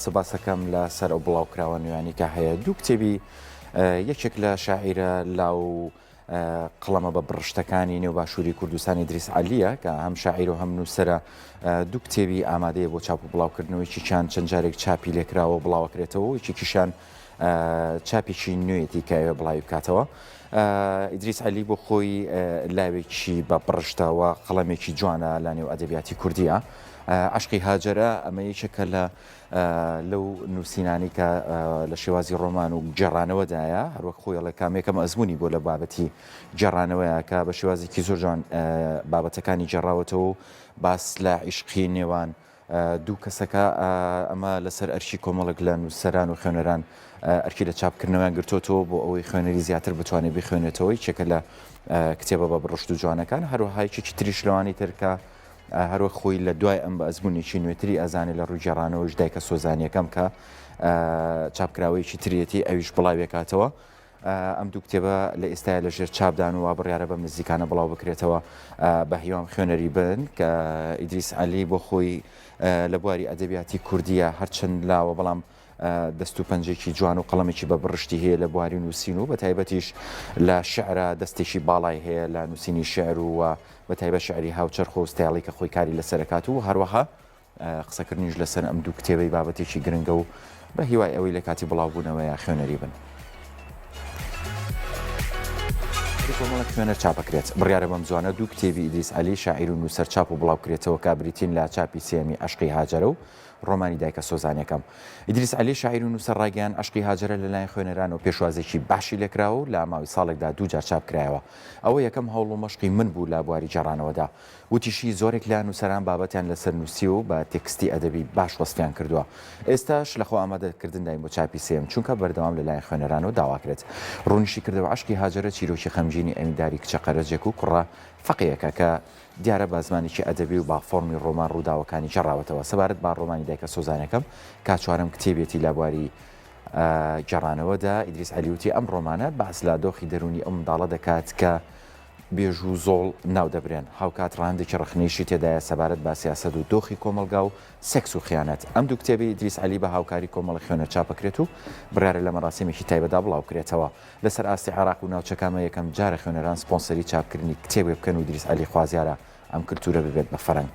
سەباسەکەم لە سەر ئەو بڵاوکراوە نوێیانی کە هەیە دوو کتێبی یەکێک لە شاعیرە لاو قڵەمە بە بڕشتەکانی نێو باشووری کوردستانی دریس عەلیە کە هەم شاعیر و هەم نووسەرە دوو کتێبی ئامادەیە بۆ چاپ و بڵاوکردنەوەیکی چەند جارێک چاپی لێکراوە بڵاوەکرێتەوە یەکێکیشان چاپێکی نوێیەتی کە بڵاوی بکاتەوە. ئیدریس عەلی بۆ خۆی لاوێکی بە بڕشتەوە قەڵەمێکی جوانە لە نێو ئەدەبیاتی کوردیە. عشقی هاجرە ئەمە یەکێکە لەو نووسینانی کە لە شێوازی ڕۆمان و جێڕانەوەدایە هەروەک خۆیڵە کامێکەم ئەزمموی بۆ لە بابەتی جێڕانەوەیە کە بە شێوازێکی زۆر جوان بابەتەکانی جێڕاوەتەوە و باس لە عیشقی نێوان دوو کەسەکە ئەمە لەسەر ئەرشی کۆمەڵک لە نووسەران و خوێنەران ئەرکی لە چاپکردنەوەیان گرتوتەوە بۆ ئەوەی خوێنەری زیاتر بتوانێت بخوێنێتەوەی چێکە لە کتێبە بە بڕشت و جوانەکان هەروەهایکی تریش لەوانی ترکە هەروە خۆی لە دوای ئەم بە ئەزمموونێکی نوێتری ئەزانێت لە ڕووجێڕانەوەش دایکە سۆزانیەکەم کە چاپکراوەیەکی تریەتی ئەویش بڵاوێکاتەوە. ئەم دوو کتێبە لە ئێستای لەژێر چاپدان و بڕیارە بەم نزیکانە بڵاو بکرێتەوە بە هیوام خوێنەری بن کە ئیدریس عەلی بۆ خۆی لە بواری ئەدەبیاتی کوردیە هەرچەند لاوە بەڵام دەست و پەنجێکی جوان و قەڵەمێکی بە بڕشتی هەیە لە بواری نووسین و بە تایبەتیش لە شعرە دەستێکی باڵای هەیە لە نووسینی شعر و بە تایبەت شعری هاوچەرخ و ستایڵی کە خۆی کاری لەسەرکات و هەروەها قسەکردنیش لەسەر ئەم دوو کتێبەی بابەتێکی گرنگە و بە هیوای ئەوەی لە کاتی بڵاوبوونەوەیە خوێنەری بن. کۆمەڵک خوێنەر چاپەکرێت بڕیارە بەم جوانە دوو کتێبی ئیدریس عەلی شاعیر و نووسەر چاپ و بڵاوکرێتەوە کە بریتین لە چاپی سێمی عشقی هاجرە و ڕۆمانی دایکە سۆزانیەکەم. ئیدریس عەلی شاعیر و نووسەر ڕاگەیان عشقی هاجرە لەلایەن خوێنەران و پێشوازێکی باشی لێکراوە و لە ماوەی ساڵێکدا دوو جار چاپ کرایەوە. ئەوە یەکەم هەوڵ و مەشقی من بوو لە بواری جێڕانەوەدا. وتیشی زۆرێک لە نووسەران بابەتیان لەسەر نووسی و بە تێکستی ئەدەبی باش وەستیان کردووە. ئێستاش لەخۆ ئامادەکردن داین بۆ چاپی سێم چونکە بەردەوام لەلایەن خوێنەرانەوە داواکرێت. ڕوونیشی کردەوە عشقی هاجرە چیرۆکی خەمگینی ئەمینداری کچە قەرەجێک و کوڕە فەقیەکە کە دیارە بە زمانێکی ئەدەبی و با فۆرمی ڕۆمان ڕووداوەکانی جێڕاوەتەوە. سەبارەت با ڕۆمانی دایکە سۆزانەکەم کا چوارەم کتێبێتی لە بواری گێڕانەوەدا ئیدریس عەلی وتی ئەم ڕۆمانە باس لە دۆخی دەرونی ئەو منداڵە دەکات کە بێژ و زۆڵ ناو دەبرێن هاوکات ڕاندێکی ڕخنێشی تێدایە سەبارەت با سیاسەت و دۆخی کۆمەلگا و سێکس و خیانەت. ئەم دوو کتێبی ئیدریس عەلی بە هاوکاری کۆمەڵی خوێنەر چاپەکرێت و بڕیارە لە مەراسیمێکی تایبەتدا بڵاوکرێتەوە. لەسەر ئاستی عێراق و ناوچەکانمە یەکەم جارە خوێنەران سپۆنسەری چاپکردنی کتێبێ بکەن و ئیدریس عەلی خوازیارە ئەم کلتورە ببێت بە فەرەنگ.